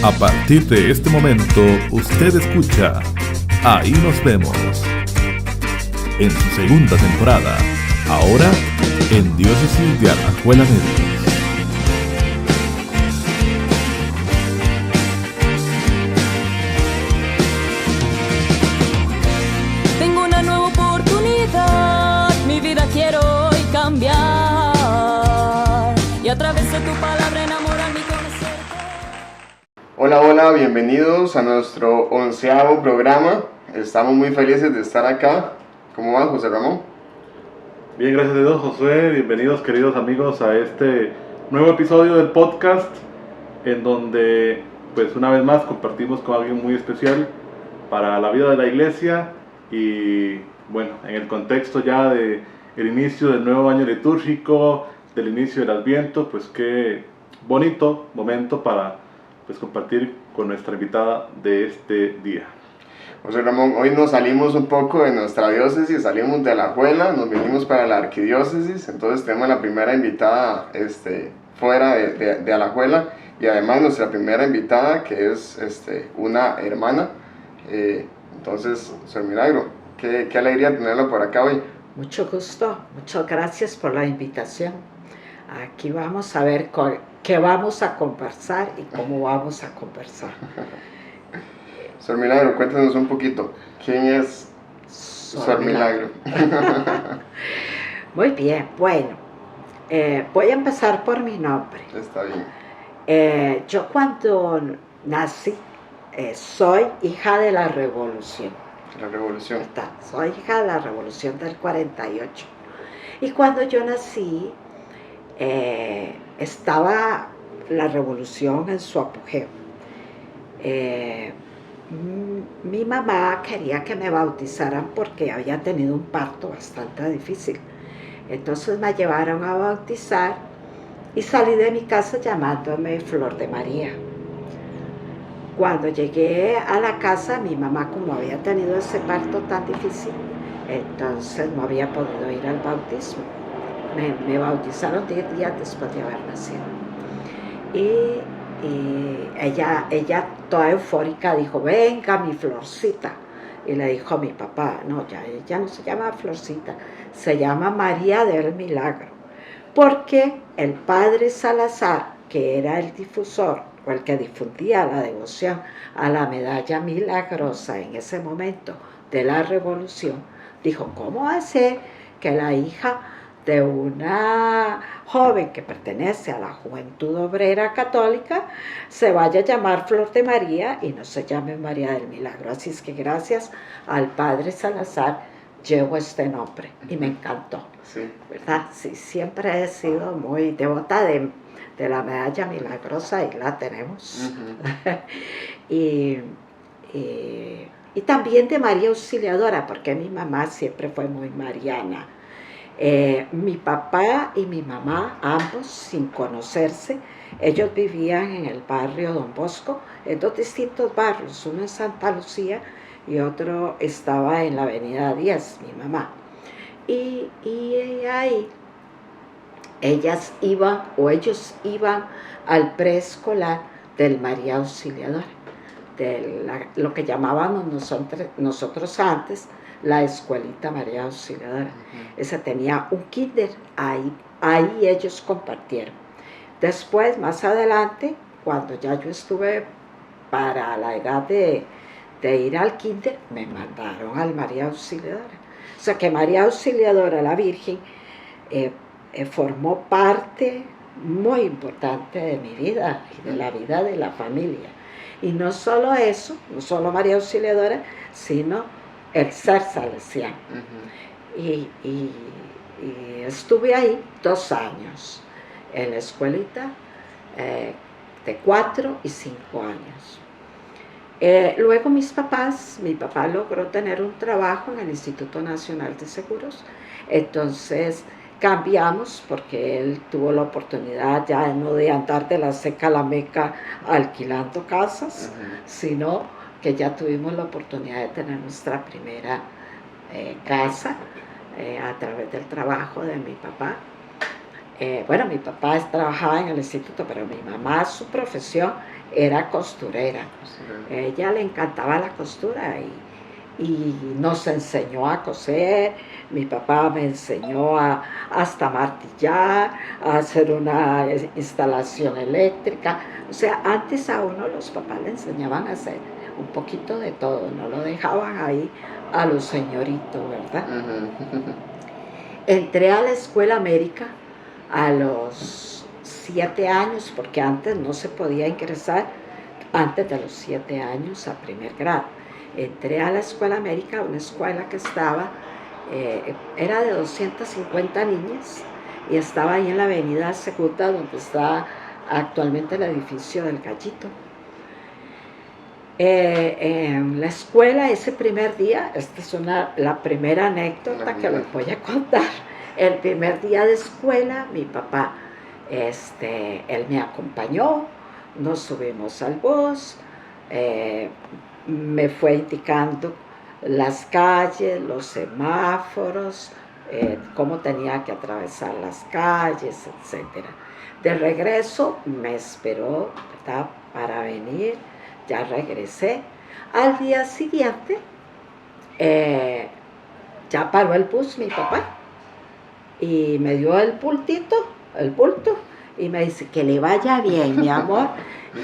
A partir de este momento, usted escucha Ahí nos vemos. En su segunda temporada, ahora en Diócesis de Alajuela Medios. Tengo una nueva oportunidad, mi vida quiero hoy cambiar y a través de tu palabra enamorarme y conocerte. Hola, bienvenidos a nuestro 11º programa. Estamos muy felices de estar acá. ¿Cómo va, José Ramón? Bien, gracias a Dios, Josué. Bienvenidos, queridos amigos, a este nuevo episodio del podcast, en donde, pues, una vez más compartimos con alguien muy especial para la vida de la iglesia y, bueno, en el contexto ya de el inicio del nuevo año litúrgico, del inicio del Adviento, pues qué bonito momento para, pues, compartir con nuestra invitada de este día. José Ramón, hoy nos salimos un poco de nuestra diócesis, salimos de Alajuela, nos vinimos para la arquidiócesis, entonces tenemos la primera invitada fuera de Alajuela y además nuestra primera invitada que es una hermana. Entonces, Sor Milagro, qué alegría tenerla por acá hoy. Mucho gusto, muchas gracias por la invitación. Aquí vamos a ver qué vamos a conversar y cómo vamos a conversar. Sor Milagro, cuéntanos un poquito, ¿quién es Sor Milagro? Muy bien, bueno, voy a empezar por mi nombre. Está bien. Yo cuando nací, soy hija de la Revolución. La Revolución. Soy hija de la Revolución del 48. Y cuando yo nací, estaba la Revolución en su apogeo. Mi mamá quería que me bautizaran porque había tenido un parto bastante difícil. Entonces me llevaron a bautizar y salí de mi casa llamándome Flor de María. Cuando llegué a la casa, mi mamá, como había tenido ese parto tan difícil, entonces no había podido ir al bautismo. Me bautizaron 10 días después de haber nacido. Y ella toda eufórica dijo, venga mi Florcita, y le dijo a mi papá, no, ella no se llama Florcita, se llama María del Milagro, porque el padre Salazar, que era el difusor o el que difundía la devoción a la medalla milagrosa en ese momento de la Revolución, dijo, ¿cómo va a ser que la hija de una joven que pertenece a la Juventud Obrera Católica se vaya a llamar Flor de María y no se llame María del Milagro? Así es que gracias al padre Salazar llevo este nombre y me encantó, Sí. ¿verdad? Sí, siempre he sido muy devota de la medalla milagrosa y la tenemos. Uh-huh. y también de María Auxiliadora, porque mi mamá siempre fue muy mariana. Mi papá y mi mamá, ambos sin conocerse, ellos vivían en el barrio Don Bosco, en dos distintos barrios, uno en Santa Lucía y otro estaba en la avenida 10, mi mamá. Y ahí ellos iban al preescolar del María Auxiliadora, lo que llamábamos nosotros antes la escuelita María Auxiliadora. Uh-huh. Esa tenía un kinder, ahí ellos compartieron. Después, más adelante, cuando ya yo estuve para la edad de ir al kinder, me mandaron al María Auxiliadora. O sea que María Auxiliadora, la Virgen, formó parte muy importante de mi vida y de la vida de la familia. Y no solo eso, no solo María Auxiliadora, sino el ser salesiano. Uh-huh. Y estuve ahí 2 años en la escuelita, de 4 y 5 años. Luego mi papá logró tener un trabajo en el Instituto Nacional de Seguros, entonces cambiamos porque él tuvo la oportunidad ya no de andar de la seca a la meca alquilando casas, uh-huh, sino que ya tuvimos la oportunidad de tener nuestra primera casa a través del trabajo de mi papá. Bueno, mi papá trabajaba en el instituto, pero mi mamá, su profesión era costurera. Ella le encantaba la costura y nos enseñó a coser. Mi papá me enseñó hasta martillar, a hacer una instalación eléctrica. O sea, antes a uno los papás le enseñaban a hacer un poquito de todo, no lo dejaban ahí a los señoritos, ¿verdad? Entré a la Escuela América a los 7 años, porque antes no se podía ingresar antes de los 7 años a primer grado. Entré a la Escuela América, una escuela que estaba, era de 250 niñas, y estaba ahí en la avenida Segunda, donde está actualmente el edificio del Gallito. En la escuela, ese primer día, esta es la primera anécdota que les voy a contar. El primer día de escuela, mi papá, él me acompañó, nos subimos al bus, me fue indicando las calles, los semáforos, cómo tenía que atravesar las calles, etc. De regreso me esperó, ¿verdad?, para venir. Ya regresé. Al día siguiente, ya paró el bus mi papá y me dio el pulto, y me dice: que le vaya bien, mi amor,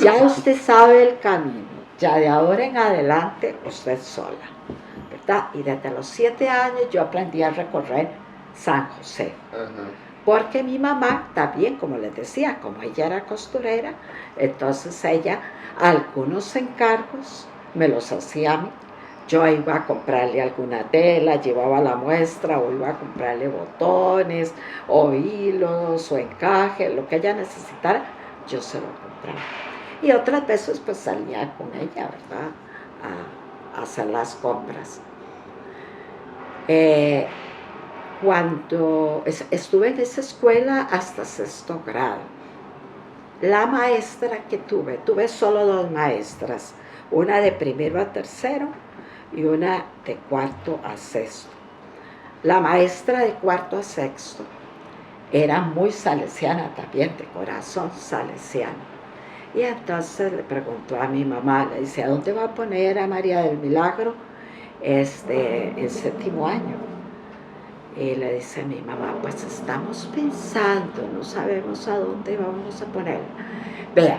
ya usted sabe el camino, ya de ahora en adelante usted sola, ¿verdad? Y desde los 7 años yo aprendí a recorrer San José. Porque mi mamá también, como les decía, como ella era costurera, entonces ella algunos encargos me los hacía a mí. Yo iba a comprarle alguna tela, llevaba la muestra, o iba a comprarle botones, o hilos, o encaje, lo que ella necesitara, yo se lo compraba. Y otras veces pues salía con ella, ¿verdad?, a hacer las compras. Cuando estuve en esa escuela hasta 6º grado, la maestra que tuve solo 2 maestras, una de 1º a 3º y una de 4º a 6º. La maestra de 4º a 6º era muy salesiana también, de corazón salesiano. Y entonces le preguntó a mi mamá, le dice: ¿a dónde va a poner a María del Milagro en 7º año? Y le dice a mi mamá: pues estamos pensando, no sabemos a dónde vamos a ponerla. Vea,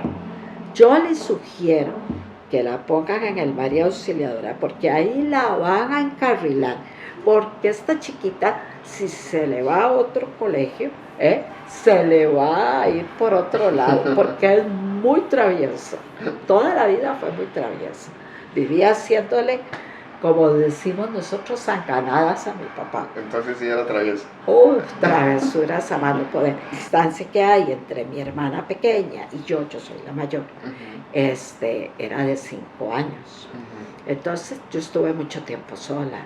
yo le sugiero que la pongan en el María Auxiliadora, porque ahí la van a encarrilar, porque esta chiquita, si se le va a otro colegio, se le va a ir por otro lado, porque es muy traviesa. Toda la vida fue muy traviesa. Vivía haciéndole, como decimos nosotros, zancanadas a mi papá. Entonces sí era traviesa. Travesuras a más no poder. La distancia que hay entre mi hermana pequeña y yo soy la mayor, era de 5 años. Entonces yo estuve mucho tiempo sola.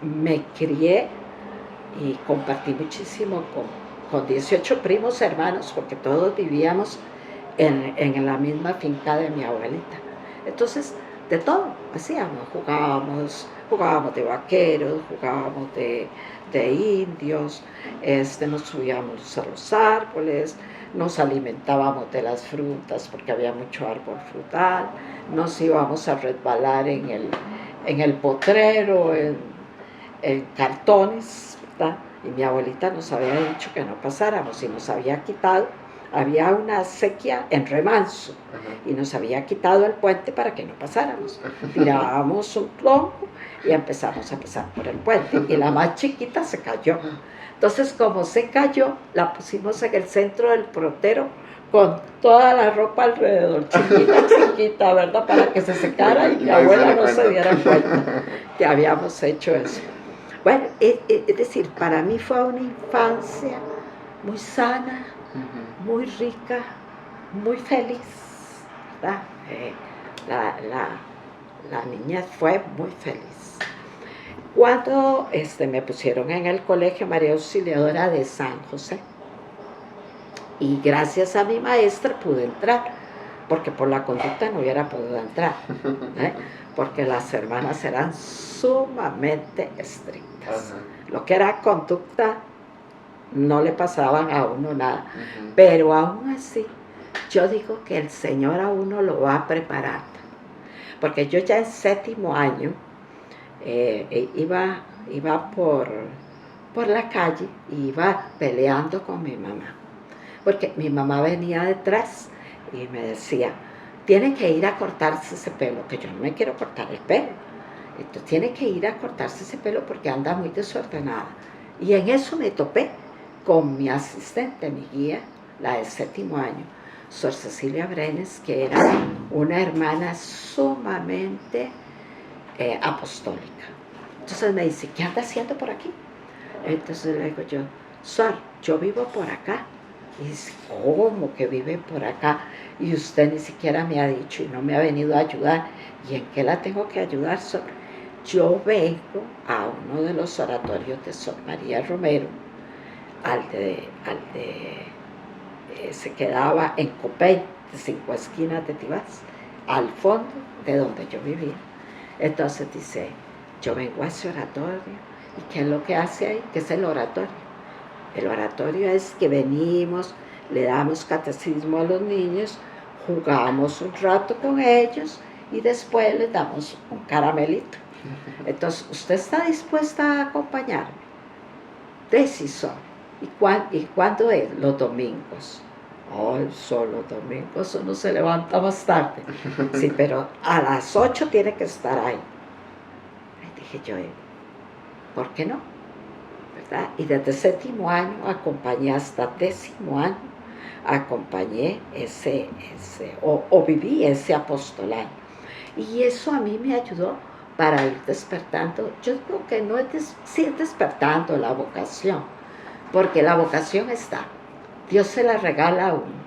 Me crié y compartí muchísimo con 18 primos hermanos, porque todos vivíamos en la misma finca de mi abuelita. Entonces, de todo hacíamos, jugábamos de vaqueros, jugábamos de indios, nos subíamos a los árboles, nos alimentábamos de las frutas porque había mucho árbol frutal, nos íbamos a resbalar en el potrero, en cartones, ¿verdad? Y mi abuelita nos había dicho que no pasáramos y nos había quitado. Había una sequía en Remanso y nos había quitado el puente para que no pasáramos. Tirábamos un tronco y empezamos a pasar por el puente, y la más chiquita se cayó. Entonces, como se cayó, la pusimos en el centro del portero con toda la ropa alrededor, chiquita, ¿verdad?, para que se secara y mi abuela no se diera cuenta que habíamos hecho eso. Bueno, es decir, para mí fue una infancia muy sana, muy rica, muy feliz, ¿verdad? La niñez fue muy feliz. Cuando me pusieron en el colegio María Auxiliadora de San José, y gracias a mi maestra pude entrar, porque por la conducta no hubiera podido entrar, porque las hermanas eran sumamente estrictas. Lo que era conducta no le pasaban a uno nada. Ujú. Pero aún así, yo digo que el Señor a uno lo va preparando. Porque yo ya en 7º año iba por la calle y iba peleando con mi mamá. Porque mi mamá venía detrás y me decía, tiene que ir a cortarse ese pelo, que yo no me quiero cortar el pelo. Entonces tiene que ir a cortarse ese pelo porque anda muy desordenada. Y en eso me topé con mi asistente, mi guía, la de 7º año, Sor Cecilia Brenes, que era una hermana sumamente apostólica. Entonces me dice, ¿qué anda haciendo por aquí? Entonces le digo yo, Sor, yo vivo por acá. Y dice, ¿cómo que vive por acá? Y usted ni siquiera me ha dicho y no me ha venido a ayudar. ¿Y en qué la tengo que ayudar, Sor? Yo vengo a uno de los oratorios de Sor María Romero, se quedaba en Copey, de 5 esquinas de Tibás, al fondo de donde yo vivía. Entonces dice, yo vengo a ese oratorio. ¿Y qué es lo que hace ahí? ¿Qué es el oratorio? El oratorio es que venimos, le damos catecismo a los niños, jugamos un rato con ellos y después les damos un caramelito. Entonces, ¿usted está dispuesta a acompañarme? Decisión. ¿Y cuándo es? Los domingos. Ay, solo los domingos uno se levanta más tarde. Sí, pero a las 8 tiene que estar ahí. Y dije yo, ¿por qué no? ¿Verdad? Y desde 7º año acompañé hasta 10º año, acompañé viví ese apostolado. Y eso a mí me ayudó para ir despertando. Yo creo que no es ir despertando la vocación, porque la vocación está, Dios se la regala a uno.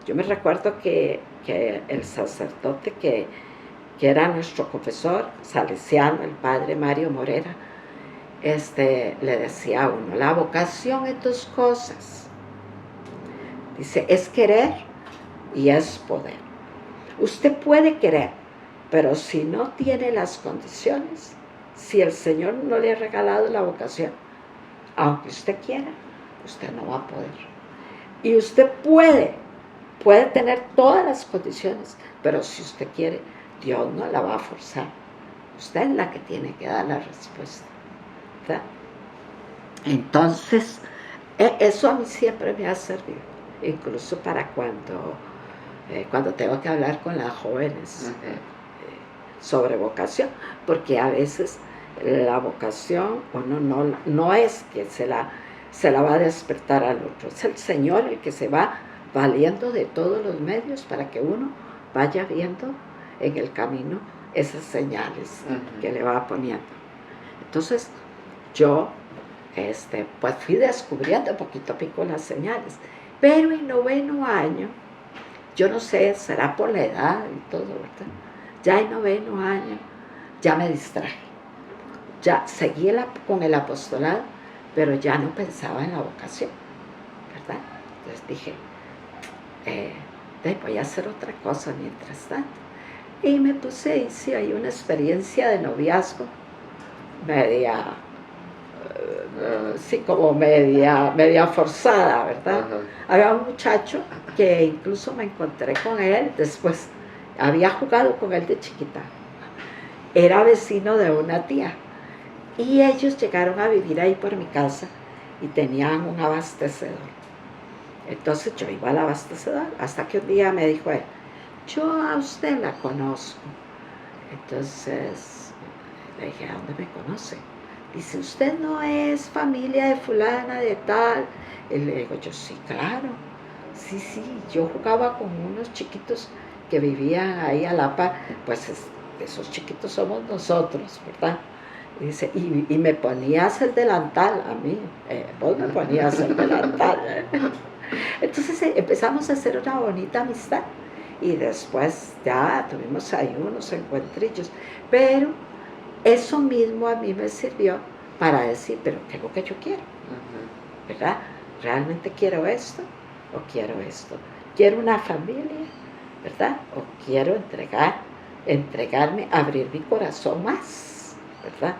Yo me recuerdo que el sacerdote que era nuestro confesor salesiano, el padre Mario Morera, le decía a uno, la vocación es 2 cosas. Dice, es querer y es poder. Usted puede querer, pero si no tiene las condiciones, si el Señor no le ha regalado la vocación, aunque usted quiera, usted no va a poder. Y usted puede tener todas las condiciones, pero si usted quiere, Dios no la va a forzar. Usted es la que tiene que dar la respuesta. ¿Verdad? Entonces, eso a mí siempre me ha servido, incluso para cuando tengo que hablar con las jóvenes sobre vocación, porque a veces la vocación uno no es que se la va a despertar al otro, es el Señor el que se va valiendo de todos los medios para que uno vaya viendo en el camino esas señales que le va poniendo. Entonces yo pues fui descubriendo poquito a poco las señales, pero en 9º año, yo no sé, será por la edad y todo, ¿verdad? Ya en 9º año ya me distraje, ya seguí con el apostolado, pero ya no pensaba en la vocación, ¿verdad? Entonces dije, voy a hacer otra cosa mientras tanto. Y me puse, hice ahí una experiencia de noviazgo, como media forzada, ¿verdad? Había un muchacho que incluso me encontré con él después, había jugado con él de chiquita, era vecino de una tía, y ellos llegaron a vivir ahí por mi casa y tenían un abastecedor. Entonces yo iba al abastecedor, hasta que un día me dijo él, yo a usted la conozco. Entonces le dije, ¿a dónde me conoce? Dice, ¿usted no es familia de fulana de tal? Y le digo yo, sí, claro, sí, yo jugaba con unos chiquitos que vivían ahí a la par, pues esos chiquitos somos nosotros, ¿verdad? Y dice, y me ponías el delantal a mí, vos me ponías el delantal. Entonces empezamos a hacer una bonita amistad y después ya tuvimos ahí unos encuentrillos, pero eso mismo a mí me sirvió para decir, pero ¿qué es lo que yo quiero? ¿Verdad? ¿Realmente quiero esto o quiero esto? ¿Quiero una familia? ¿Verdad? ¿O quiero entregarme, abrir mi corazón más? ¿Verdad?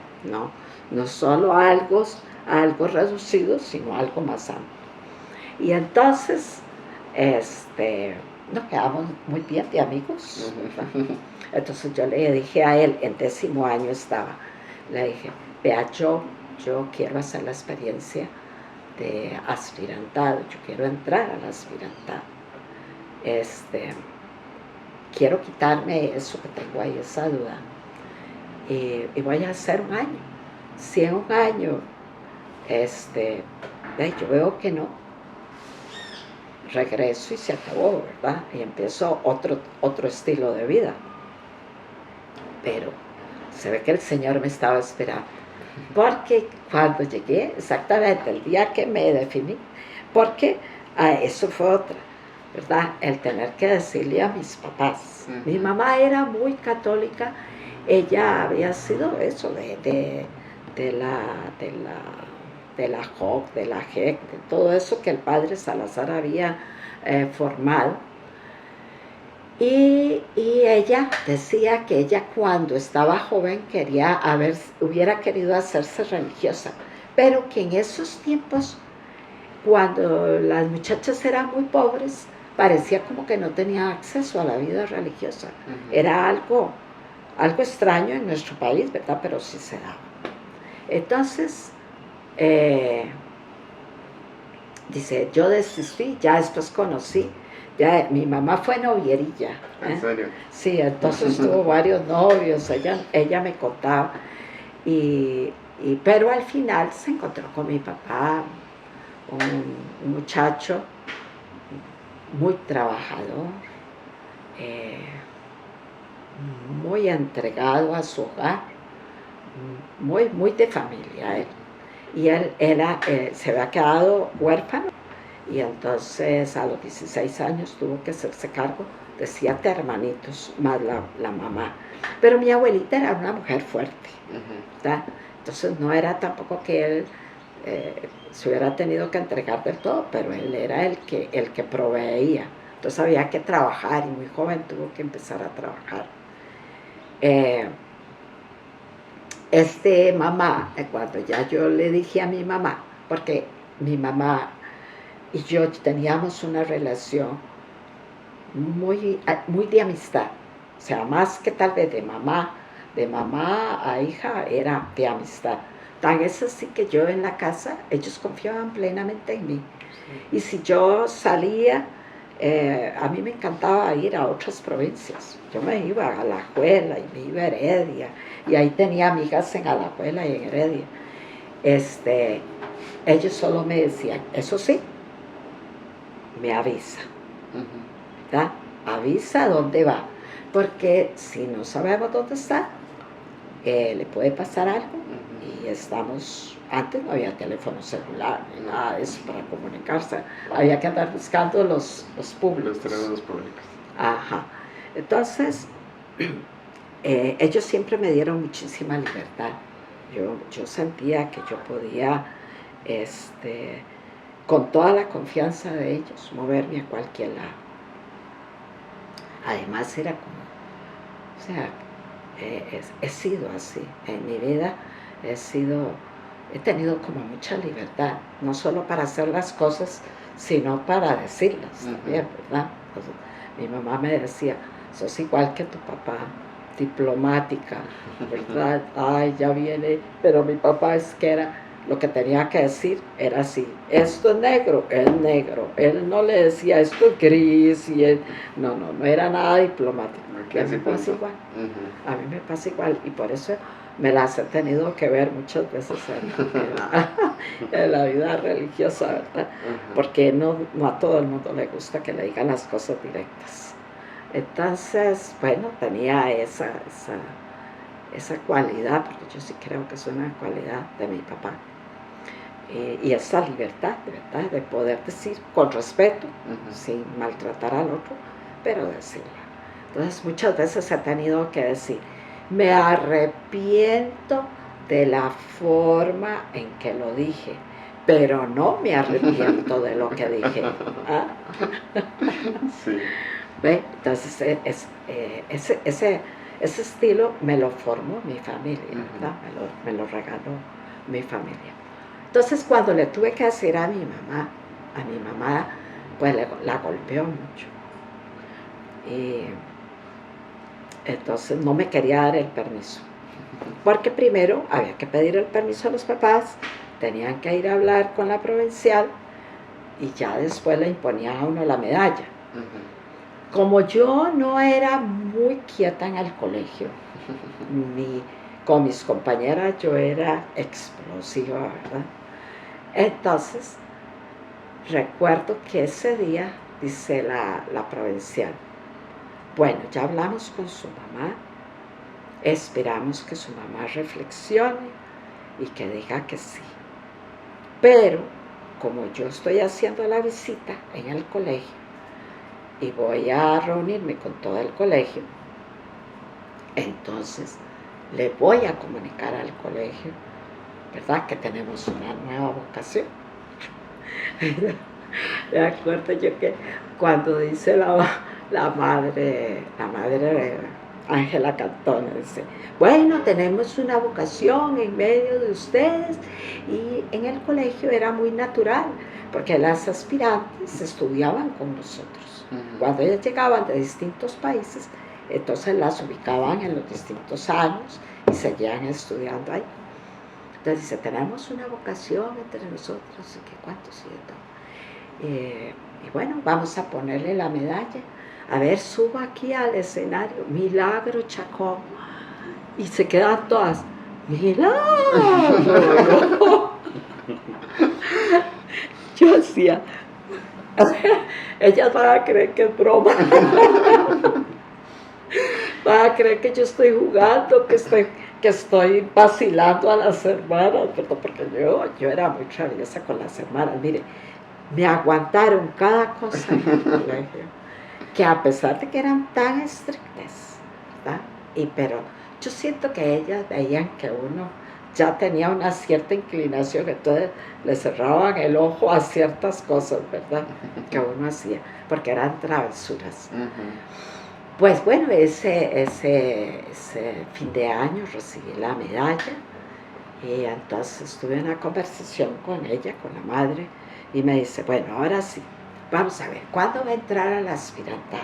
No solo algo algo reducido, sino algo más amplio. Y entonces, nos quedamos muy bien de amigos, ¿verdad? Entonces yo le dije a él, en 10º año estaba, le dije, vea, yo quiero hacer la experiencia de aspirantado, yo quiero entrar al aspirantado. Quiero quitarme eso que tengo ahí, esa duda. Y voy a hacer un año. Si en un año, yo veo que no, regreso y se acabó, ¿verdad? Y empiezo otro estilo de vida. Pero se ve que el Señor me estaba esperando. Porque cuando llegué, exactamente el día que me definí, porque eso fue otra, ¿verdad? El tener que decirle a mis papás. Mi mamá era muy católica, ella había sido eso, de la JOC, de la JEC, de todo eso que el padre Salazar había formado. Y ella decía que ella cuando estaba joven hubiera querido hacerse religiosa, pero que en esos tiempos, cuando las muchachas eran muy pobres, parecía como que no tenían acceso a la vida religiosa. Era algo extraño en nuestro país, ¿verdad? Pero sí se daba. Entonces, dice, yo desistí, ya después conocí. Ya, mi mamá fue novierilla. ¿En serio? Sí, entonces tuvo varios novios, ella me contaba. Pero al final se encontró con mi papá, un muchacho muy trabajador, muy entregado a su hogar, muy de familia él. Y él se había quedado huérfano. Y entonces a los 16 años tuvo que hacerse cargo de 7 hermanitos, más la mamá. Pero mi abuelita era una mujer fuerte, ¿verdad? Entonces no era tampoco que él se hubiera tenido que entregar del todo, pero él era el que proveía. Entonces había que trabajar y muy joven tuvo que empezar a trabajar. Mamá, cuando ya yo le dije a mi mamá, porque mi mamá y yo teníamos una relación muy de amistad, o sea, más que tal vez de mamá a hija, era de amistad. Tan es así que yo en la casa, ellos confiaban plenamente en mí. Y si yo salía, a mí me encantaba ir a otras provincias. Yo me iba a Alajuela y me iba a Heredia, y ahí tenía amigas en Alajuela y en Heredia. Ellos solo me decían, eso sí, me avisa, ¿verdad? Avisa dónde va, porque si no sabemos dónde está, le puede pasar algo. Y antes no había teléfono celular ni nada de eso para comunicarse, había que andar buscando los públicos. Los teléfonos públicos. Ajá. Entonces, ellos siempre me dieron muchísima libertad. Yo sentía que yo podía, con toda la confianza de ellos, moverme a cualquier lado. Además era como, o sea, he sido así. En mi vida he tenido como mucha libertad, no solo para hacer las cosas, sino para decirlas también, ¿verdad? Entonces, mi mamá me decía, sos igual que tu papá, diplomática, ¿verdad? Ay, ya viene, pero mi papá es que era, lo que tenía que decir era así, esto es negro, él no le decía esto es gris, y él, no era nada diplomático. A mí me pasa igual, a mí me pasa igual, y por eso me las he tenido que ver muchas veces en la vida religiosa, ¿verdad? Porque no a todo el mundo le gusta que le digan las cosas directas. Entonces, bueno, tenía esa cualidad, porque yo sí creo que es una cualidad de mi papá. Y esa libertad, ¿verdad? De poder decir con respeto, sin maltratar al otro, pero decirla. Entonces, muchas veces he tenido que decir, me arrepiento de la forma en que lo dije, pero no me arrepiento de lo que dije. ¿Ah? Sí. ¿Ve? Entonces, ese estilo me lo formó mi familia, ¿verdad? Me lo regaló mi familia. Entonces cuando le tuve que decir a mi mamá, pues la golpeó mucho. Y entonces no me quería dar el permiso. Porque primero había que pedir el permiso a los papás, tenían que ir a hablar con la provincial y ya después le imponían a uno la medalla. Como yo no era muy quieta en el colegio, con mis compañeras yo era explosiva, ¿verdad? Entonces, recuerdo que ese día, dice la provincial, bueno, ya hablamos con su mamá, esperamos que su mamá reflexione y que diga que sí. Pero, como yo estoy haciendo la visita en el colegio y voy a reunirme con todo el colegio, entonces le voy a comunicar al colegio, ¿verdad?, que tenemos una nueva vocación. Me acuerdo yo que cuando dice la madre Ángela Cantona, dice, bueno, tenemos una vocación en medio de ustedes, y en el colegio era muy natural, porque las aspirantes estudiaban con nosotros. Cuando ellas llegaban de distintos países, entonces las ubicaban en los distintos años y seguían estudiando ahí. Entonces dice, tenemos una vocación entre nosotros, y que cuántos y bueno, vamos a ponerle la medalla. A ver, suba aquí al escenario, Milagro Chacón. Y se quedan todas, ¡Milagro! Yo decía, ellas van a creer que es broma. Van a creer que yo estoy jugando, que estoy vacilando a las hermanas, ¿verdad? Porque yo era muy traviesa con las hermanas. Mire, me aguantaron cada cosa en el colegio, que a pesar de que eran tan estrictas, ¿verdad? Pero yo siento que ellas veían que uno ya tenía una cierta inclinación, entonces le cerraban el ojo a ciertas cosas, ¿verdad?, que uno hacía, porque eran travesuras. Pues bueno, ese fin de año recibí la medalla, y entonces tuve una conversación con ella, con la madre, y me dice, bueno, ahora sí, vamos a ver, ¿cuándo va a entrar a la aspiranta?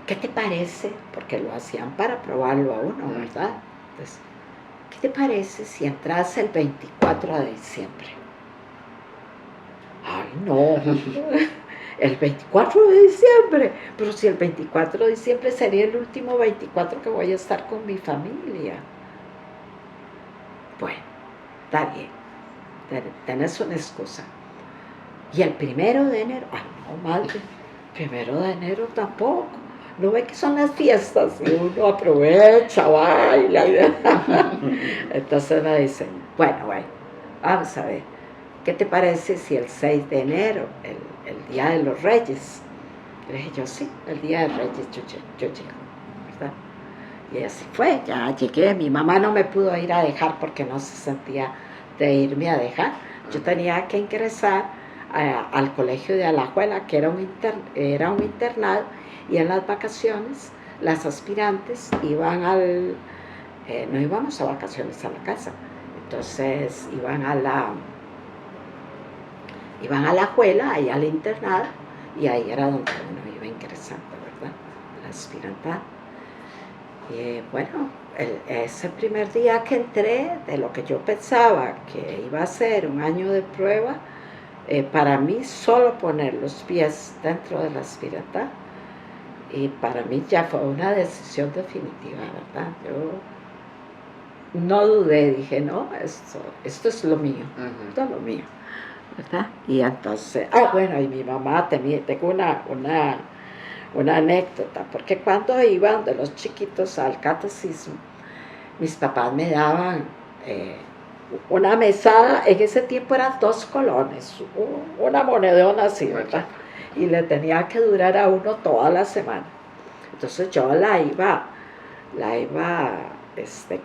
¿Qué te parece? Porque lo hacían para probarlo a uno, ¿verdad? Entonces, ¿qué te parece si entras el 24 de diciembre? Ay, no, el 24 de diciembre, pero si el 24 de diciembre sería el último 24 que voy a estar con mi familia. Bueno, está bien, tenés una excusa. Y el 1 de enero, ay no, madre, 1 de enero tampoco. No ve que son las fiestas y uno aprovecha, baila. Entonces me dicen, bueno, vamos a ver, ¿qué te parece si el 6 de enero, el Día de los Reyes? Le dije yo, sí, el Día de Reyes yo llego, ¿verdad? Y así fue, ya llegué. Mi mamá no me pudo ir a dejar porque no se sentía de irme a dejar. Yo tenía que ingresar al colegio de Alajuela, que era un internado, y en las vacaciones las aspirantes iban no íbamos a vacaciones a la casa, entonces iban a Alajuela, ahí al internado, y ahí era donde uno iba ingresando, ¿verdad?, la aspiranta. Y bueno, ese primer día que entré, de lo que yo pensaba que iba a ser un año de prueba, para mí solo poner los pies dentro de la aspiranta, y para mí ya fue una decisión definitiva, ¿verdad? Yo no dudé, dije, no, esto es lo mío, esto es lo mío, ¿verdad? Y entonces, bueno, y mi mamá, tengo una anécdota, porque cuando iban de los chiquitos al catecismo, mis papás me daban una mesada, en ese tiempo eran 2 colones, una monedona así, ¿verdad? Y le tenía que durar a uno toda la semana. Entonces yo la iba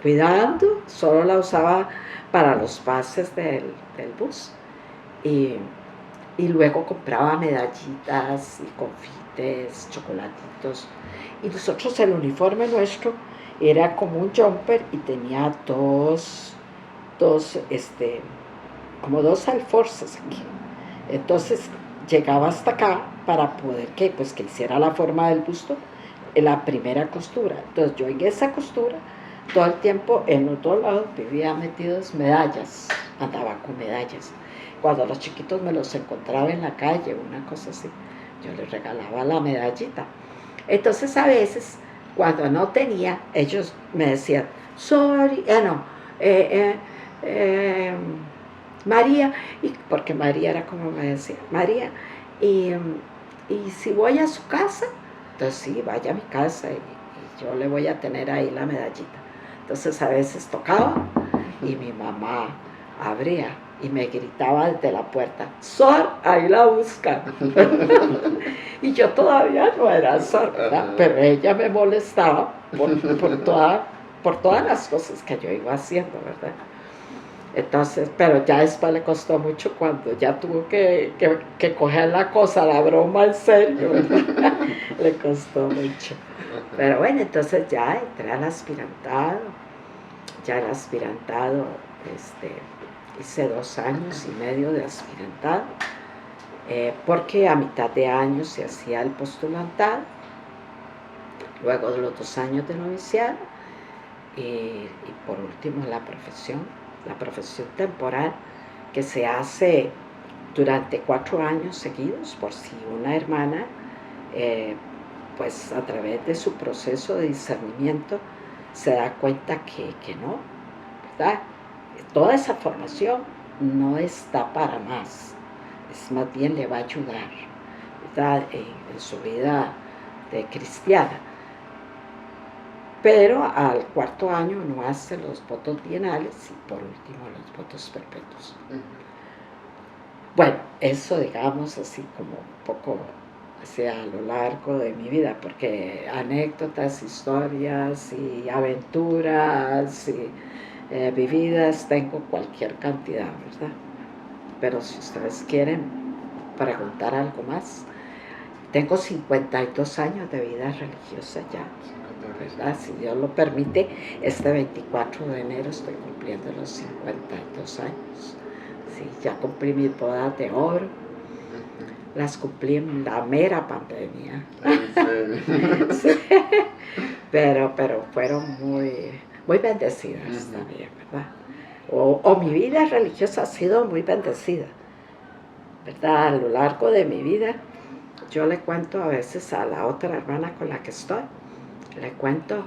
cuidando, solo la usaba para los pases del bus. Y luego compraba medallitas y confites, chocolatitos. Y nosotros, el uniforme nuestro era como un jumper y tenía 2 como dos alforzas aquí. Entonces llegaba hasta acá para poder que hiciera la forma del busto en la primera costura. Entonces yo en esa costura, todo el tiempo en los dos lados vivía metidos medallas, andaba con medallas. Cuando los chiquitos me los encontraba en la calle, una cosa así, yo les regalaba la medallita. Entonces a veces, cuando no tenía, ellos me decían, sorry, María, porque María era como me decía, María, y si voy a su casa, entonces sí, vaya a mi casa y yo le voy a tener ahí la medallita. Entonces a veces tocaba y mi mamá abría y me gritaba desde la puerta, Sor, ahí la busca. Y yo todavía no era Sor, ¿verdad? Pero ella me molestaba por todas las cosas que yo iba haciendo, ¿verdad? Entonces, pero ya después le costó mucho cuando ya tuvo que coger la cosa, la broma en serio, ¿verdad? Le costó mucho. Pero bueno, entonces ya entré al aspirantado. Ya el aspirantado, hice 2 años y medio de aspirantado, porque a mitad de año se hacía el postulantado, luego de los 2 años de noviciado, y por último la profesión temporal, que se hace durante 4 años seguidos, por si una hermana, pues a través de su proceso de discernimiento, se da cuenta que no, ¿verdad? Toda esa formación no está para más, es más bien le va a ayudar, ¿verdad? En su vida de cristiana. Pero al 4.º año uno hace los votos bienales y por último los votos perpetuos. Bueno, eso digamos así como un poco a lo largo de mi vida, porque anécdotas, historias y aventuras y vividas tengo cualquier cantidad, ¿verdad? Pero si ustedes quieren preguntar algo más, tengo 52 años de vida religiosa ya, ¿verdad? Si Dios lo permite, este 24 de enero estoy cumpliendo los 52 años. Sí, ya cumplí mis bodas de oro. Las cumplí en la mera pandemia. Sí. Pero fueron muy bendecidas también, ¿verdad? O mi vida religiosa ha sido muy bendecida, ¿verdad? A lo largo de mi vida, yo le cuento a veces a la otra hermana con la que estoy, le cuento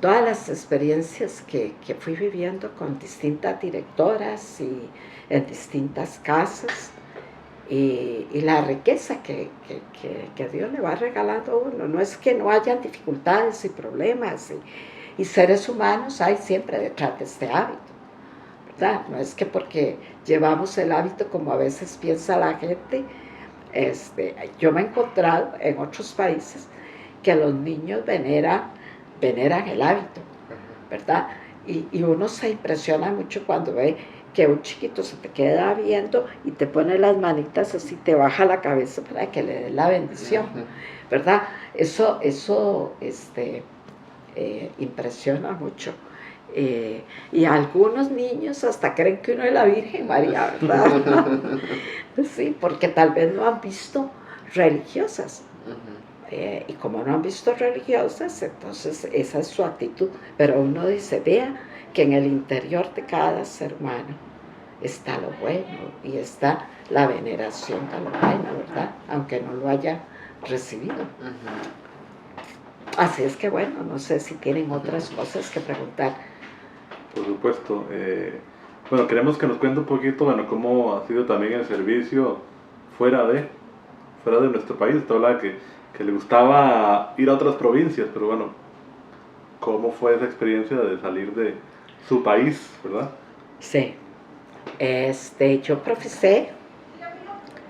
todas las experiencias que fui viviendo con distintas directoras y en distintas casas. Y la riqueza que Dios le va regalando a uno. No es que no hayan dificultades y problemas y seres humanos hay siempre detrás de este hábito, ¿verdad? No es que porque llevamos el hábito como a veces piensa la gente. Yo me he encontrado en otros países que los niños veneran el hábito, ¿verdad? Y uno se impresiona mucho cuando ve que un chiquito se te queda viendo y te pone las manitas así, te baja la cabeza para que le dé la bendición, ¿verdad? Eso impresiona mucho. Y algunos niños hasta creen que uno es la Virgen María, ¿verdad? Sí, porque tal vez no han visto religiosas. Y como no han visto religiosas, entonces esa es su actitud. Pero uno dice, vea que en el interior de cada ser humano está lo bueno y está la veneración de lo bueno, ¿verdad? Aunque no lo haya recibido. Así es que bueno, no sé si tienen otras cosas que preguntar. Por supuesto. Bueno, queremos que nos cuente un poquito, bueno, cómo ha sido también el servicio fuera de nuestro país. Usted habla que le gustaba ir a otras provincias, pero bueno, ¿cómo fue esa experiencia de salir de su país, verdad? Sí. Yo profesé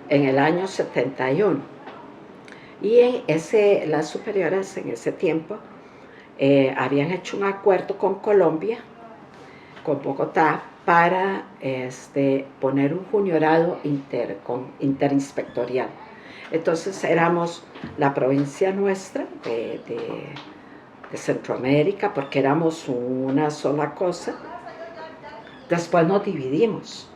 en el año 71 y las superiores en ese tiempo habían hecho un acuerdo con Colombia, con Bogotá, para poner un juniorado interinspectorial. Entonces éramos la provincia nuestra de Centroamérica, porque éramos una sola cosa, Después nos dividimos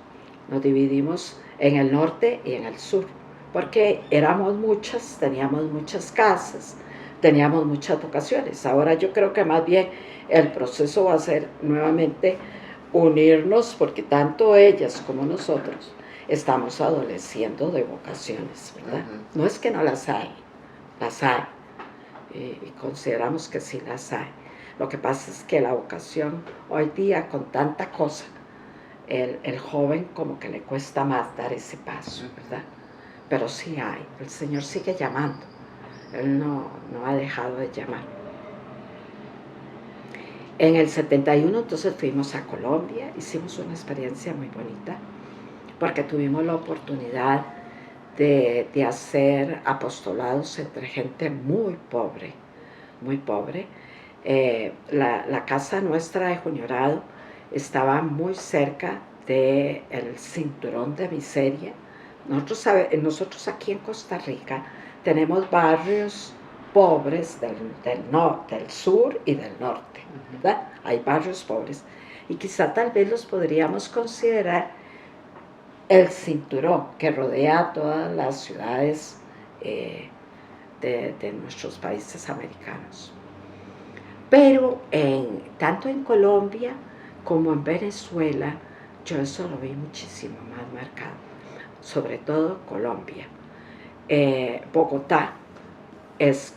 en el norte y en el sur, porque éramos muchas, teníamos muchas casas, teníamos muchas vocaciones. Ahora yo creo que más bien el proceso va a ser nuevamente unirnos, porque tanto ellas como nosotros estamos adoleciendo de vocaciones, ¿verdad? No es que no las hay, y consideramos que sí las hay. Lo que pasa es que la vocación hoy día, con tanta cosa, el joven como que le cuesta más dar ese paso, ¿verdad? Pero sí hay, el Señor sigue llamando, Él no ha dejado de llamar. En el 71 entonces fuimos a Colombia, hicimos una experiencia muy bonita, porque tuvimos la oportunidad de hacer apostolados entre gente muy pobre, muy pobre. La casa nuestra de Juniorado estaba muy cerca del cinturón de miseria. Nosotros aquí en Costa Rica tenemos barrios pobres del sur y del norte, ¿verdad? Hay barrios pobres y quizá tal vez los podríamos considerar el cinturón que rodea todas las ciudades de nuestros países americanos. Pero tanto en Colombia como en Venezuela, yo eso lo vi muchísimo más marcado, sobre todo Colombia. Bogotá está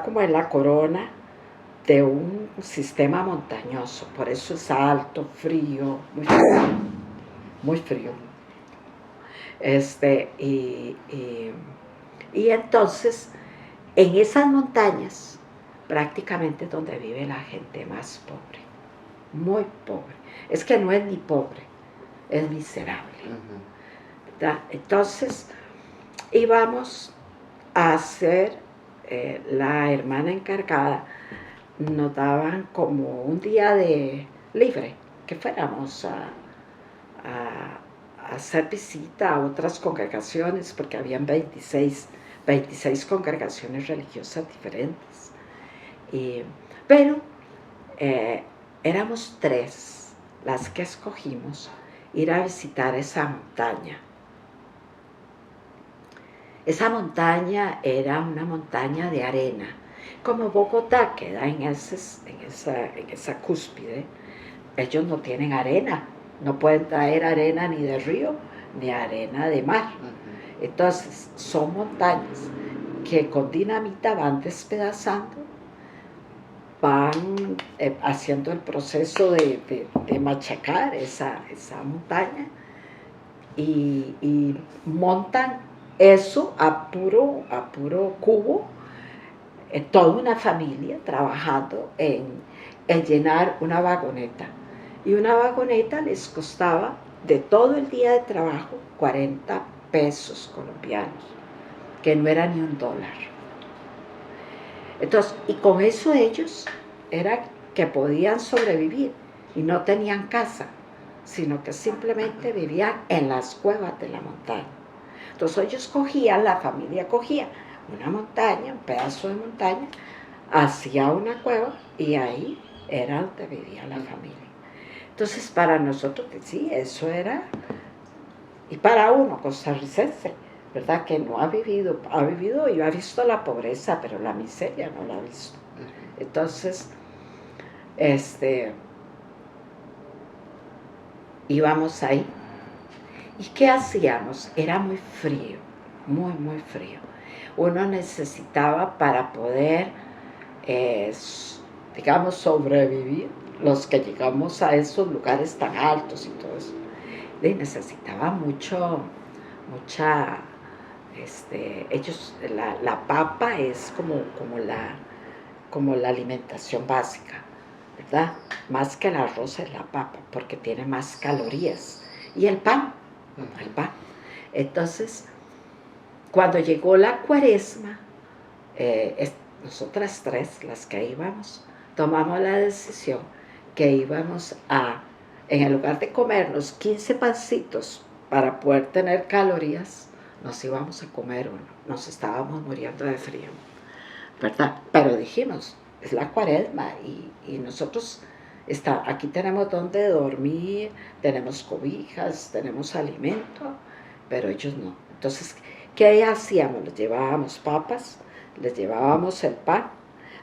como en la corona de un sistema montañoso, por eso es alto, frío, muy frío. Y entonces, en esas montañas, prácticamente donde vive la gente más pobre, muy pobre. Es que no es ni pobre, es miserable. ¿Verdad? Entonces, íbamos a hacer, la hermana encargada nos daban como un día de libre, que fuéramos a hacer visita a otras congregaciones, porque habían 26 congregaciones religiosas diferentes. Pero éramos 3 las que escogimos ir a visitar esa montaña. Esa montaña era una montaña de arena, como Bogotá queda en esa cúspide. Ellos no tienen arena, no pueden traer arena ni de río ni arena de mar. Entonces son montañas que con dinamita van despedazando, van haciendo el proceso de machacar esa montaña y montan eso a puro cubo, toda una familia trabajando en llenar una vagoneta. Y una vagoneta les costaba, de todo el día de trabajo, 40 pesos colombianos, que no era ni $1. Entonces, y con eso ellos era que podían sobrevivir y no tenían casa, sino que simplemente vivían en las cuevas de la montaña. Entonces ellos cogían, la familia cogía una montaña, un pedazo de montaña, hacía una cueva y ahí era donde vivía la familia. Entonces para nosotros, sí, eso era, y para uno costarricense, ¿verdad? Que no ha vivido y ha visto la pobreza, pero la miseria no la ha visto. Entonces, íbamos ahí. ¿Y qué hacíamos? Era muy frío, muy, muy frío. Uno necesitaba para poder, digamos, sobrevivir, los que llegamos a esos lugares tan altos y todo eso, necesitaba mucha, la papa es como la alimentación básica, ¿verdad? Más que el arroz es la papa, porque tiene más calorías. Y el pan. Entonces, cuando llegó la Cuaresma, nosotras 3, las que íbamos, tomamos la decisión que íbamos en el lugar de comernos 15 pancitos para poder tener calorías, nos íbamos a comer uno. Nos estábamos muriendo de frío, ¿verdad? Pero dijimos, es la Cuaresma y nosotros Aquí tenemos donde dormir, tenemos cobijas, tenemos alimento, pero ellos no. Entonces, ¿qué hacíamos? Les llevábamos papas, les llevábamos el pan,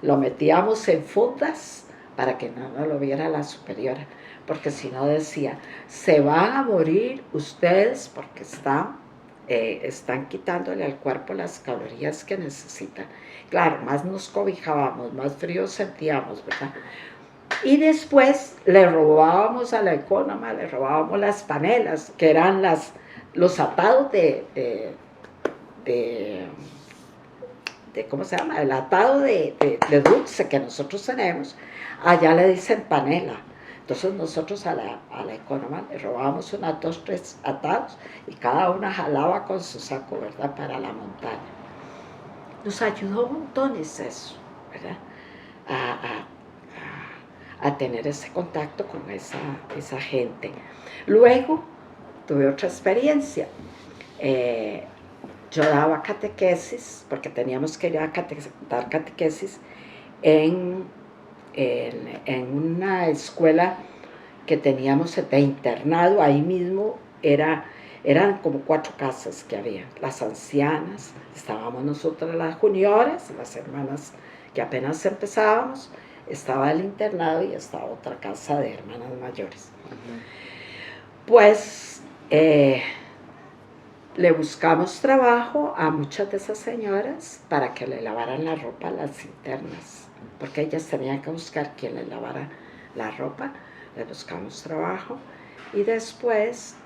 lo metíamos en fundas para que no nos lo viera la superiora, porque si no decía, se van a morir ustedes porque están quitándole al cuerpo las calorías que necesitan. Claro, más nos cobijábamos, más frío sentíamos, ¿verdad? Y después le robábamos a la Economa, le robábamos las panelas, que eran los atados de ¿cómo se llama? El atado de dulce que nosotros tenemos, allá le dicen panela. Entonces nosotros a la Economa le robábamos unas 2, 3 atados y cada una jalaba con su saco, ¿verdad? Para la montaña. Nos ayudó montones eso, ¿verdad? A tener ese contacto con esa gente. Luego tuve otra experiencia. Yo daba catequesis, porque teníamos que ir a dar catequesis en una escuela que teníamos de internado. Ahí mismo eran como 4 casas que había. Las ancianas, estábamos nosotras las juniores, las hermanas que apenas empezábamos, estaba el internado y estaba otra casa de hermanas mayores. Pues le buscamos trabajo a muchas de esas señoras para que le lavaran la ropa a las internas, porque ellas tenían que buscar quien les lavara la ropa. Le buscamos trabajo y después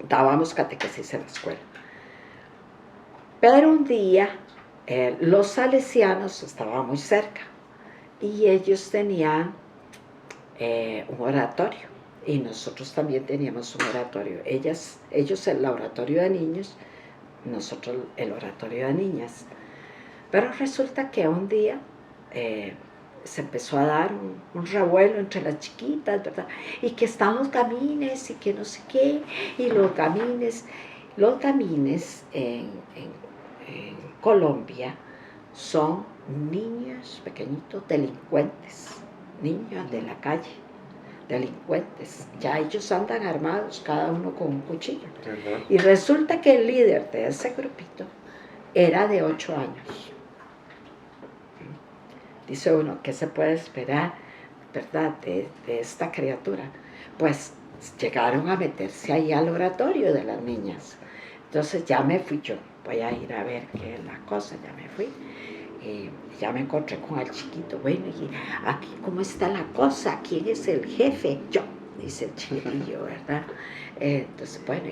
dábamos catequesis en la escuela. Pero un día los salesianos estaban muy cerca y ellos tenían un oratorio y nosotros también teníamos un oratorio. Ellos el oratorio de niños, nosotros el oratorio de niñas. Pero resulta que un día se empezó a dar un revuelo entre las chiquitas, ¿verdad? Y que están los gamines y que no sé qué, y los gamines en Colombia son niños pequeñitos delincuentes, niños de la calle, delincuentes. Ya ellos andan armados, cada uno con un cuchillo. Uh-huh. Y resulta que el líder de ese grupito era de 8 años. Dice uno, ¿qué se puede esperar, verdad, de esta criatura? Pues llegaron a meterse ahí al oratorio de las niñas. Entonces ya me fui yo, voy a ir a ver qué es la cosa, ya me fui. Y ya me encontré con el chiquito, bueno, y aquí cómo está la cosa, ¿quién es el jefe? Yo, dice el chiquitillo, ¿verdad? Entonces, bueno,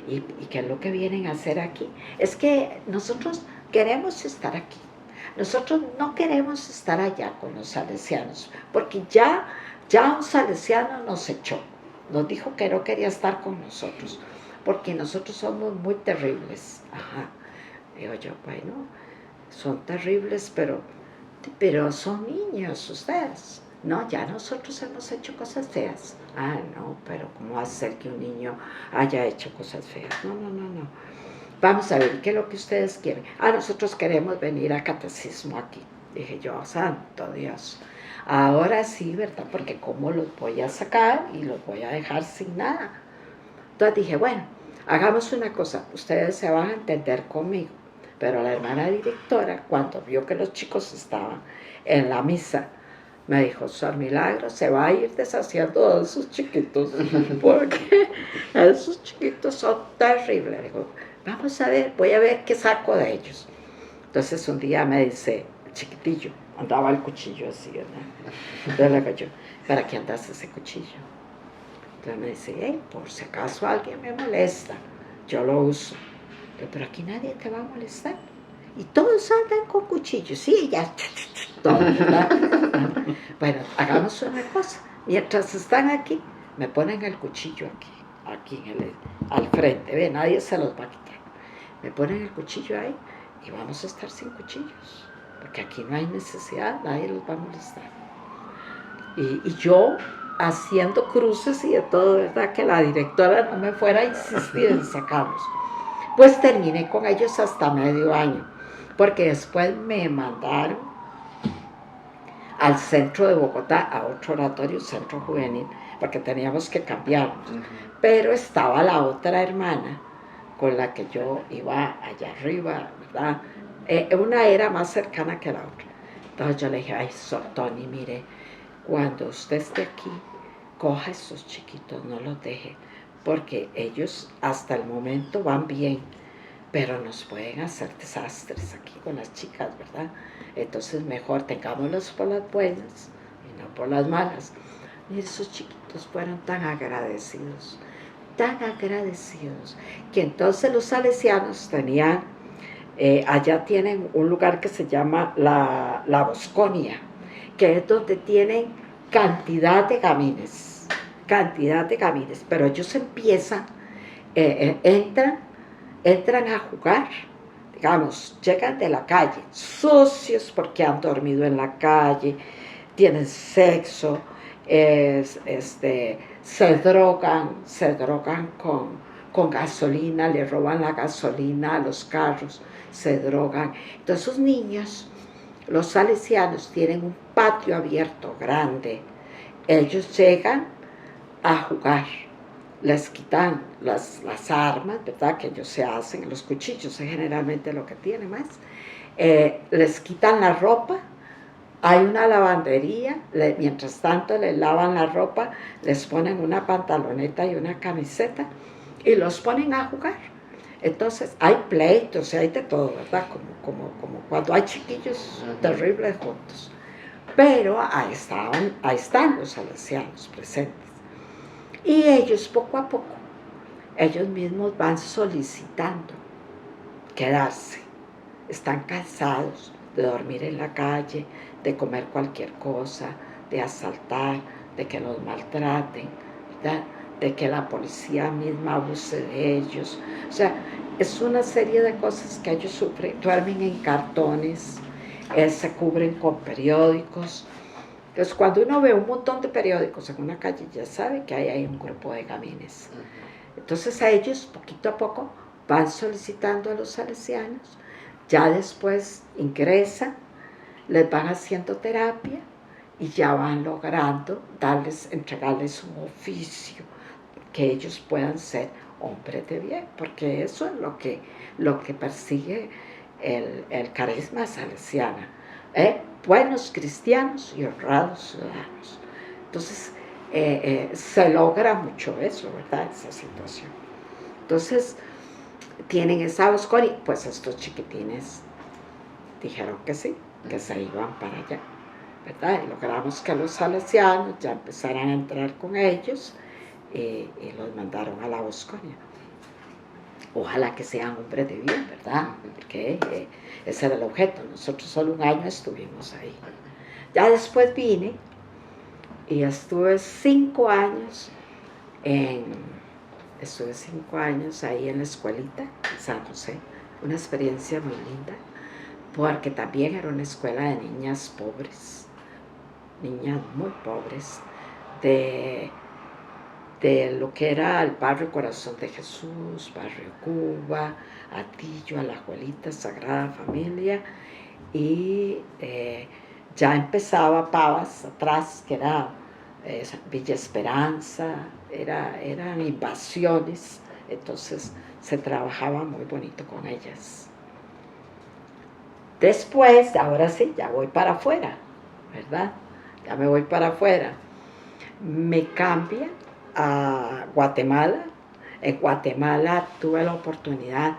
¿y qué es lo que vienen a hacer aquí? Es que nosotros queremos estar aquí. Nosotros no queremos estar allá con los salesianos, porque ya un salesiano nos echó, nos dijo que no quería estar con nosotros, porque nosotros somos muy terribles. Ajá. Digo yo, bueno, son terribles, pero son niños ustedes. No, ya nosotros hemos hecho cosas feas. Ah, no, pero ¿cómo hacer que un niño haya hecho cosas feas? No. Vamos a ver, ¿qué es lo que ustedes quieren? Nosotros queremos venir a catecismo aquí. Dije yo, santo Dios. Ahora sí, ¿verdad? Porque ¿cómo los voy a sacar y los voy a dejar sin nada? Entonces dije, bueno, hagamos una cosa. Ustedes se van a entender conmigo. Pero la hermana directora, cuando vio que los chicos estaban en la misa, me dijo, Sor Milagro se va a ir deshaciendo de esos chiquitos, porque esos chiquitos son terribles. Digo, vamos a ver, voy a ver qué saco de ellos. Entonces un día me dice, chiquitillo, andaba el cuchillo así, ¿verdad? Entonces le digo yo, ¿para qué andas ese cuchillo? Entonces me dice, por si acaso alguien me molesta, yo lo uso. Pero aquí nadie te va a molestar. Y todos andan con cuchillos, sí, ya, todo, ¿verdad? Bueno, hagamos una cosa. Mientras están aquí, me ponen el cuchillo aquí al frente. Ve, nadie se los va a quitar. Me ponen el cuchillo ahí y vamos a estar sin cuchillos. Porque aquí no hay necesidad, nadie los va a molestar. Y yo haciendo cruces y de todo, ¿verdad? Que la directora no me fuera a insistir en sacarlos. Pues terminé con ellos hasta medio año, porque después me mandaron al centro de Bogotá, a otro oratorio, centro juvenil, porque teníamos que cambiarnos. Pero estaba la otra hermana con la que yo iba allá arriba, ¿verdad? Una era más cercana que la otra. Entonces yo le dije, ay, Tony, mire, cuando usted esté aquí, coja a esos chiquitos, no los deje, porque ellos hasta el momento van bien, pero nos pueden hacer desastres aquí con las chicas, ¿verdad? Entonces mejor tengámoslos por las buenas y no por las malas. Y esos chiquitos fueron tan agradecidos, que entonces los salesianos tenían, allá tienen un lugar que se llama la Bosconia, que es donde tienen cantidad de gamines, pero ellos empiezan, entran a jugar, digamos, llegan de la calle, sucios porque han dormido en la calle, tienen sexo, se drogan con gasolina, le roban la gasolina a los carros, se drogan. Entonces esos niños, los salesianos, tienen un patio abierto grande. Ellos llegan a jugar, les quitan las armas, ¿verdad? Que ellos se hacen, los cuchillos es generalmente lo que tienen más. Les quitan la ropa, hay una lavandería, mientras tanto les lavan la ropa, les ponen una pantaloneta y una camiseta y los ponen a jugar. Entonces hay pleitos, hay de todo, ¿verdad? Como cuando hay chiquillos terribles juntos. Pero ahí están los salesianos presentes. Y ellos poco a poco, ellos mismos van solicitando quedarse. Están cansados de dormir en la calle, de comer cualquier cosa, de asaltar, de que los maltraten, ¿verdad? De que la policía misma abuse de ellos. O sea, es una serie de cosas que ellos sufren. Duermen en cartones, se cubren con periódicos. Entonces, cuando uno ve un montón de periódicos en una calle, ya sabe que ahí hay un grupo de gamines. Entonces, a ellos, poquito a poco, van solicitando a los salesianos. Ya después ingresan, les van haciendo terapia y ya van logrando entregarles un oficio, que ellos puedan ser hombres de bien, porque eso es lo que persigue el carisma salesiano, buenos cristianos y honrados ciudadanos. Entonces se logra mucho eso, ¿verdad? Esa situación. Entonces tienen esa Bosconia, pues estos chiquitines dijeron que sí, que se iban para allá, ¿verdad? Y logramos que los salesianos ya empezaran a entrar con ellos y los mandaron a la Bosconia. Ojalá que sean hombres de bien, ¿verdad? Porque ese era el objeto. Nosotros solo un año estuvimos ahí. Ya después vine y estuve 5 años ahí en la escuelita en San José. Una experiencia muy linda, porque también era una escuela de niñas pobres, niñas muy pobres, de lo que era el barrio Corazón de Jesús, barrio Cuba, Atillo, Alajuelita, Sagrada Familia, y ya empezaba Pavas atrás, que era Villa Esperanza, eran invasiones, entonces se trabajaba muy bonito con ellas. Después, ahora sí, ya voy para afuera, ¿verdad? Ya me voy para afuera. Me cambian a Guatemala. En Guatemala tuve la oportunidad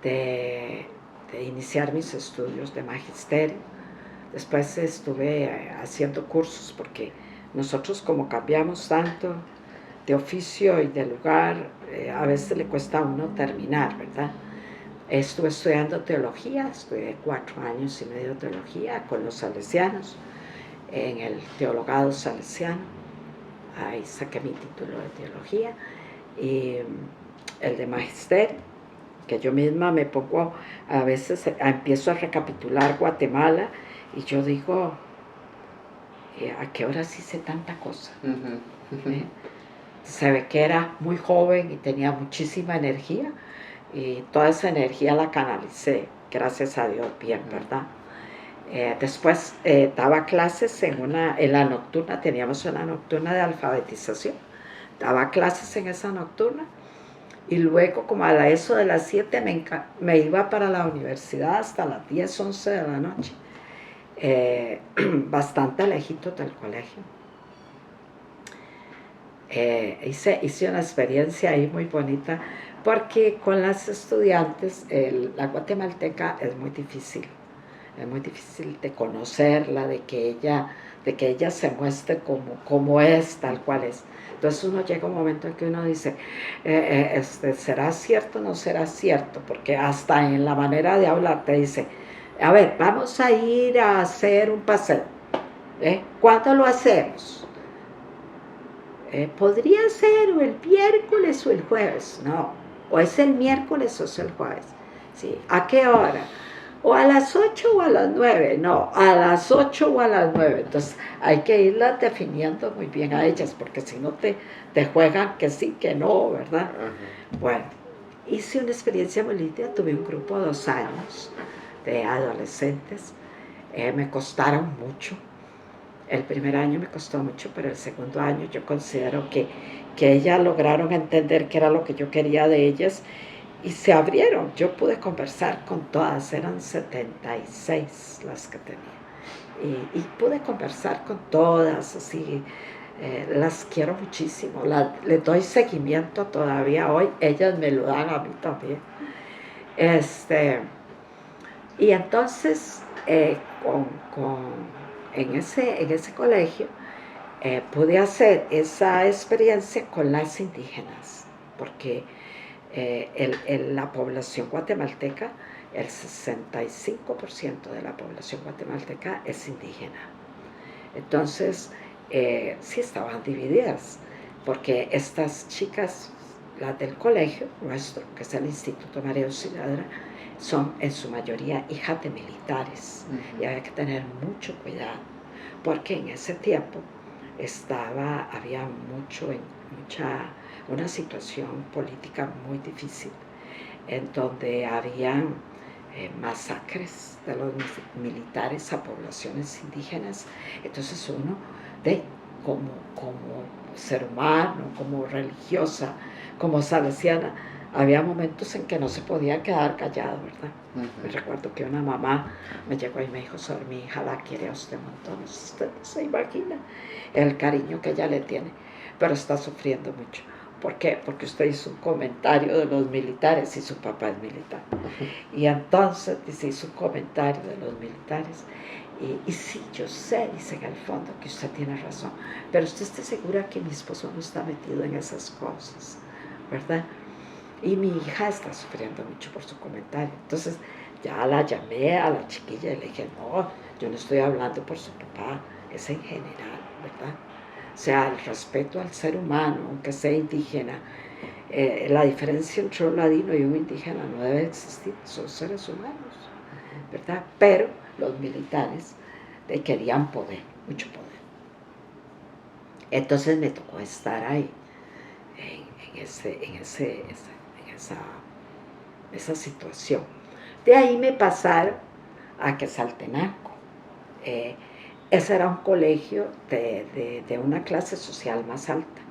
de iniciar mis estudios de magisterio. Después estuve haciendo cursos, porque nosotros, como cambiamos tanto de oficio y de lugar, a veces le cuesta a uno terminar, ¿verdad? Estuve estudiando teología, estudié 4 años y medio de teología con los salesianos, en el teologado salesiano. Ahí saqué mi título de teología, y el de magisterio, que yo misma me pongo, a veces empiezo a recapitular Guatemala y yo digo, ¿a qué hora hice tanta cosa? Se ve que era muy joven y tenía muchísima energía, y toda esa energía la canalicé, gracias a Dios, bien, ¿verdad? Después daba clases en la nocturna, teníamos una nocturna de alfabetización, daba clases en esa nocturna y luego como a eso de las 7 me iba para la universidad hasta las 10, 11 de la noche, bastante lejito del colegio. Hice una experiencia ahí muy bonita porque con las estudiantes la guatemalteca es muy difícil de conocerla, de que ella se muestre como es, tal cual es. Entonces uno llega a un momento en que uno dice, ¿será cierto o no será cierto? Porque hasta en la manera de hablar te dice, a ver, vamos a ir a hacer un paseo. ¿Cuándo lo hacemos? Podría ser o el miércoles o el jueves. No, o es el miércoles o es el jueves. ¿Sí? ¿A qué hora? O a las 8 o a las 9, no, a las 8 o a las 9. Entonces hay que irlas definiendo muy bien a ellas, porque si no te juegan que sí, que no, ¿verdad? Uh-huh. Bueno, hice una experiencia muy linda, tuve un grupo de 2 años de adolescentes, me costaron mucho. El primer año me costó mucho, pero el segundo año yo considero que ellas lograron entender qué era lo que yo quería de ellas, y se abrieron. Yo pude conversar con todas, eran 76 las que tenía, y pude conversar con todas, así, las quiero muchísimo, les doy seguimiento todavía hoy, ellas me lo dan a mí también. Y entonces, en ese colegio, pude hacer esa experiencia con las indígenas, porque la población guatemalteca, el 65% de la población guatemalteca es indígena. Entonces, sí estaban divididas, porque estas chicas, las del colegio nuestro, que es el Instituto María Auxiliadora, son en su mayoría hijas de militares. Uh-huh. Y había que tener mucho cuidado, porque en ese tiempo había una situación política muy difícil, en donde habían masacres de los militares a poblaciones indígenas. Entonces uno, como ser humano, como religiosa, como salesiana, había momentos en que no se podía quedar callado, ¿verdad? Uh-huh. Me recuerdo que una mamá me llegó y me dijo, Sor, mi hija la quiere a usted montones, usted no se imagina el cariño que ella le tiene, pero está sufriendo mucho. ¿Por qué? Porque usted hizo un comentario de los militares y su papá es militar. Uh-huh. Y entonces hizo un comentario de los militares. Y sí, yo sé, dice en el fondo, que usted tiene razón, pero usted está segura que mi esposo no está metido en esas cosas, ¿verdad? Y mi hija está sufriendo mucho por su comentario. Entonces ya la llamé a la chiquilla y le dije, no, yo no estoy hablando por su papá, es en general, ¿verdad? O sea, el respeto al ser humano, aunque sea indígena, la diferencia entre un ladino y un indígena no debe existir, son seres humanos, ¿verdad? Pero los militares querían poder, mucho poder. Entonces me tocó estar ahí, en esa situación. De ahí me pasaron a Quetzaltenango. Ese era un colegio de una clase social más alta,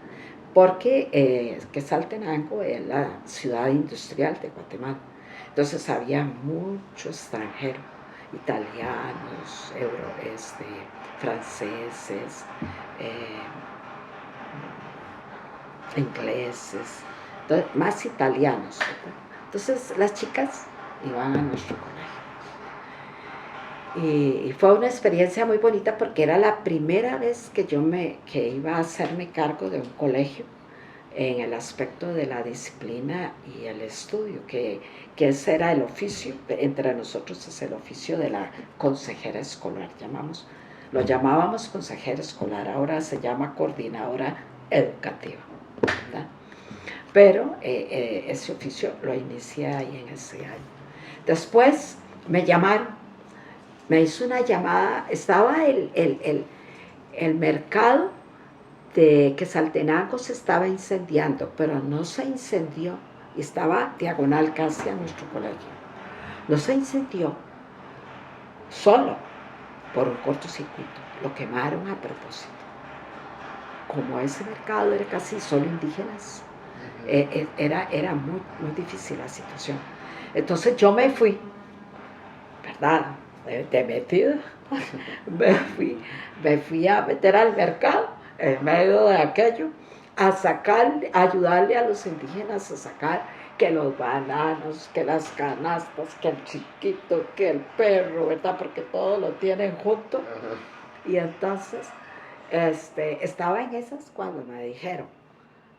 porque Quetzaltenango es la ciudad industrial de Guatemala. Entonces había mucho extranjero, italianos, franceses, ingleses, entonces, más italianos, ¿verdad? Entonces las chicas iban a nuestro colegio. Y fue una experiencia muy bonita porque era la primera vez que iba a hacerme cargo de un colegio en el aspecto de la disciplina y el estudio, que ese era el oficio, entre nosotros es el oficio de la consejera escolar, lo llamábamos consejera escolar, ahora se llama coordinadora educativa, ¿verdad? Pero ese oficio lo inicié ahí en ese año. Después me llamaron, me hizo una llamada, estaba el mercado de Quetzaltenango se estaba incendiando, pero no se incendió, estaba diagonal casi a nuestro colegio. No se incendió solo, por un cortocircuito. Lo quemaron a propósito. Como ese mercado era casi solo indígenas, era muy, muy difícil la situación. Entonces yo me fui, ¿verdad? De metida, me fui a meter al mercado en medio de aquello, a ayudarle a los indígenas a sacar que los bananos, que las canastas, que el chiquito, que el perro, ¿verdad? Porque todo lo tienen junto. Y entonces estaba en esas cuando me dijeron,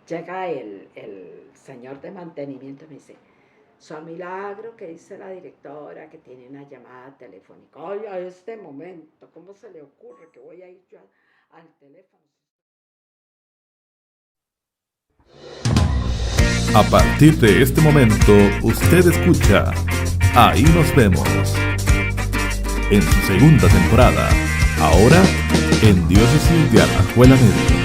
llega el señor de mantenimiento y me dice, Son Milagro, que dice la directora que tiene una llamada telefónica. Ay, a este momento, ¿cómo se le ocurre que voy a ir yo al teléfono? A partir de este momento, usted escucha Ahí nos vemos. En su segunda temporada, ahora en Diócesis de Alajuela Medio.